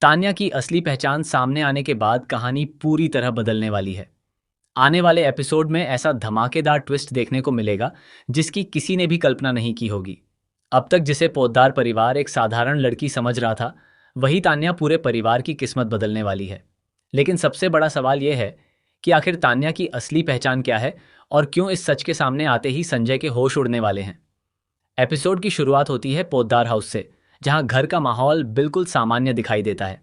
तान्या की असली पहचान सामने आने के बाद कहानी पूरी तरह बदलने वाली है। आने वाले एपिसोड में ऐसा धमाकेदार ट्विस्ट देखने को मिलेगा जिसकी किसी ने भी कल्पना नहीं की होगी। अब तक जिसे पोद्दार परिवार एक साधारण लड़की समझ रहा था, वही तान्या पूरे परिवार की किस्मत बदलने वाली है। लेकिन सबसे बड़ा सवाल यह है कि आखिर तान्या की असली पहचान क्या है और क्यों इस सच के सामने आते ही संजय के होश उड़ने वाले हैं। एपिसोड की शुरुआत होती है पोद्दार हाउस से, जहां घर का माहौल बिल्कुल सामान्य दिखाई देता है।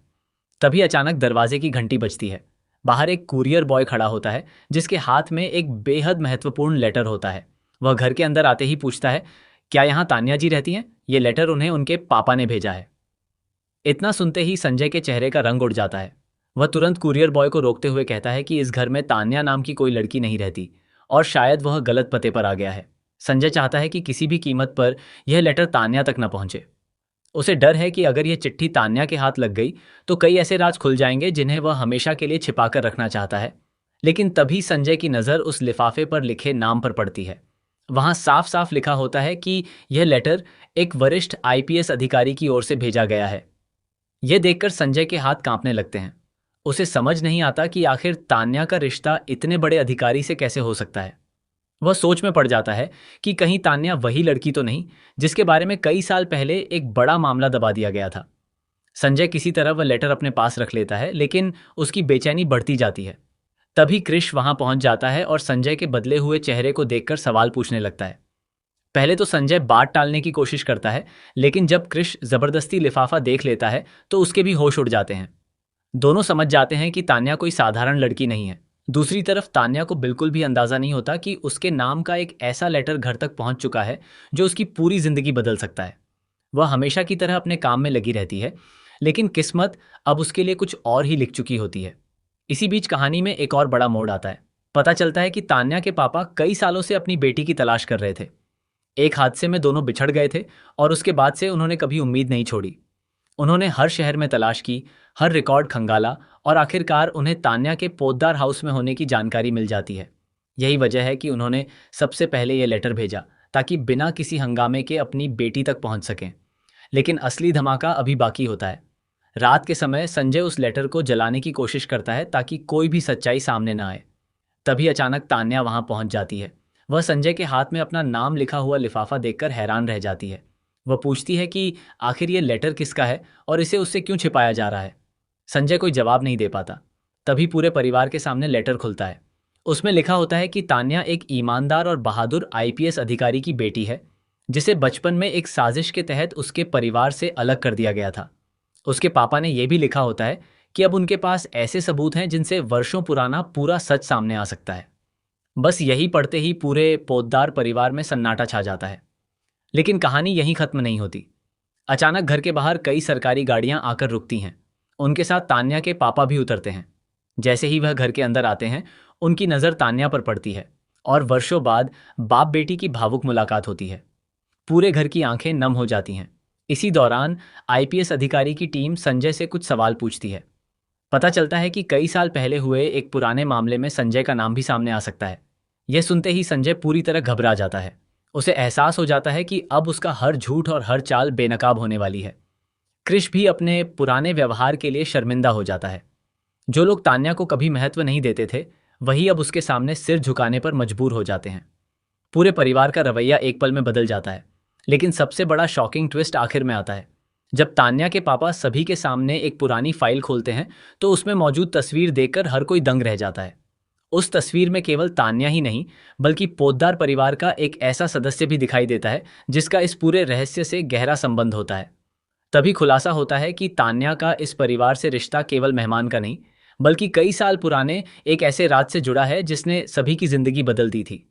तभी अचानक दरवाजे की घंटी बजती है। बाहर एक कुरियर बॉय खड़ा होता है जिसके हाथ में एक बेहद महत्वपूर्ण लेटर होता है। वह घर के अंदर आते ही पूछता है, क्या यहाँ तान्या जी रहती हैं? ये लेटर उन्हें उनके पापा ने भेजा है। इतना सुनते ही संजय के चेहरे का रंग उड़ जाता है। वह तुरंत कुरियर बॉय को रोकते हुए कहता है कि इस घर में तान्या नाम की कोई लड़की नहीं रहती और शायद वह गलत पते पर आ गया है। संजय चाहता है कि किसी भी कीमत पर यह लेटर तान्या तक न पहुंचे। उसे डर है कि अगर यह चिट्ठी तान्या के हाथ लग गई तो कई ऐसे राज खुल जाएंगे जिन्हें वह हमेशा के लिए छिपाकर रखना चाहता है। लेकिन तभी संजय की नज़र उस लिफाफे पर लिखे नाम पर पड़ती है। वहां साफ साफ लिखा होता है कि यह लेटर एक वरिष्ठ आईपीएस अधिकारी की ओर से भेजा गया है। यह देखकर संजय के हाथ कांपने लगते हैं। उसे समझ नहीं आता कि आखिर तान्या का रिश्ता इतने बड़े अधिकारी से कैसे हो सकता है। वह सोच में पड़ जाता है कि कहीं तान्या वही लड़की तो नहीं जिसके बारे में कई साल पहले एक बड़ा मामला दबा दिया गया था। संजय किसी तरह वह लेटर अपने पास रख लेता है, लेकिन उसकी बेचैनी बढ़ती जाती है। तभी क्रिश वहां पहुंच जाता है और संजय के बदले हुए चेहरे को देखकर सवाल पूछने लगता है। पहले तो संजय बात टालने की कोशिश करता है, लेकिन जब क्रिश जबरदस्ती लिफाफा देख लेता है तो उसके भी होश उड़ जाते हैं। दोनों समझ जाते हैं कि तान्या कोई साधारण लड़की नहीं है। दूसरी तरफ तान्या को बिल्कुल भी अंदाजा नहीं होता कि उसके नाम का एक ऐसा लेटर घर तक पहुंच चुका है जो उसकी पूरी जिंदगी बदल सकता है। वह हमेशा की तरह अपने काम में लगी रहती है, लेकिन किस्मत अब उसके लिए कुछ और ही लिख चुकी होती है। इसी बीच कहानी में एक और बड़ा मोड़ आता है। पता चलता है कि तान्या के पापा कई सालों से अपनी बेटी की तलाश कर रहे थे। एक हादसे में दोनों बिछड़ गए थे और उसके बाद से उन्होंने कभी उम्मीद नहीं छोड़ी। उन्होंने हर शहर में तलाश की, हर रिकॉर्ड खंगाला और आखिरकार उन्हें तान्या के पोद्दार हाउस में होने की जानकारी मिल जाती है। यही वजह है कि उन्होंने सबसे पहले यह लेटर भेजा ताकि बिना किसी हंगामे के अपनी बेटी तक पहुंच सकें। लेकिन असली धमाका अभी बाकी होता है। रात के समय संजय उस लेटर को जलाने की कोशिश करता है ताकि कोई भी सच्चाई सामने न आए। तभी अचानक तान्या वहां पहुंच जाती है। वह संजय के हाथ में अपना नाम लिखा हुआ लिफाफा देखकर हैरान रह जाती है। वह पूछती है कि आखिर ये लेटर किसका है और इसे उससे क्यों छिपाया जा रहा है। संजय कोई जवाब नहीं दे पाता। तभी पूरे परिवार के सामने लेटर खुलता है। उसमें लिखा होता है कि तान्या एक ईमानदार और बहादुर आईपीएस अधिकारी की बेटी है, जिसे बचपन में एक साजिश के तहत उसके परिवार से अलग कर दिया गया था। उसके पापा ने यह भी लिखा होता है कि अब उनके पास ऐसे सबूत हैं जिनसे वर्षों पुराना पूरा सच सामने आ सकता है। बस यही पढ़ते ही पूरे पोद्दार परिवार में सन्नाटा छा जाता है। लेकिन कहानी यहीं खत्म नहीं होती। अचानक घर के बाहर कई सरकारी गाड़ियां आकर रुकती हैं। उनके साथ तान्या के पापा भी उतरते हैं। जैसे ही वह घर के अंदर आते हैं, उनकी नज़र तान्या पर पड़ती है और वर्षों बाद बाप बेटी की भावुक मुलाकात होती है। पूरे घर की आंखें नम हो जाती हैं। इसी दौरान आईपीएस अधिकारी की टीम संजय से कुछ सवाल पूछती है। पता चलता है कि कई साल पहले हुए एक पुराने मामले में संजय का नाम भी सामने आ सकता है। यह सुनते ही संजय पूरी तरह घबरा जाता है। उसे एहसास हो जाता है कि अब उसका हर झूठ और हर चाल बेनकाब होने वाली है। क्रिश भी अपने पुराने व्यवहार के लिए शर्मिंदा हो जाता है। जो लोग तान्या को कभी महत्व नहीं देते थे, वही अब उसके सामने सिर झुकाने पर मजबूर हो जाते हैं। पूरे परिवार का रवैया एक पल में बदल जाता है। लेकिन सबसे बड़ा शॉकिंग ट्विस्ट आखिर में आता है। जब तान्या के पापा सभी के सामने एक पुरानी फाइल खोलते हैं तो उसमें मौजूद तस्वीर देखकर हर कोई दंग रह जाता है। उस तस्वीर में केवल तान्या ही नहीं, बल्कि पोद्दार परिवार का एक ऐसा सदस्य भी दिखाई देता है जिसका इस पूरे रहस्य से गहरा संबंध होता है। तभी खुलासा होता है कि तान्या का इस परिवार से रिश्ता केवल मेहमान का नहीं, बल्कि कई साल पुराने एक ऐसे राज से जुड़ा है जिसने सभी की जिंदगी बदल दी थी।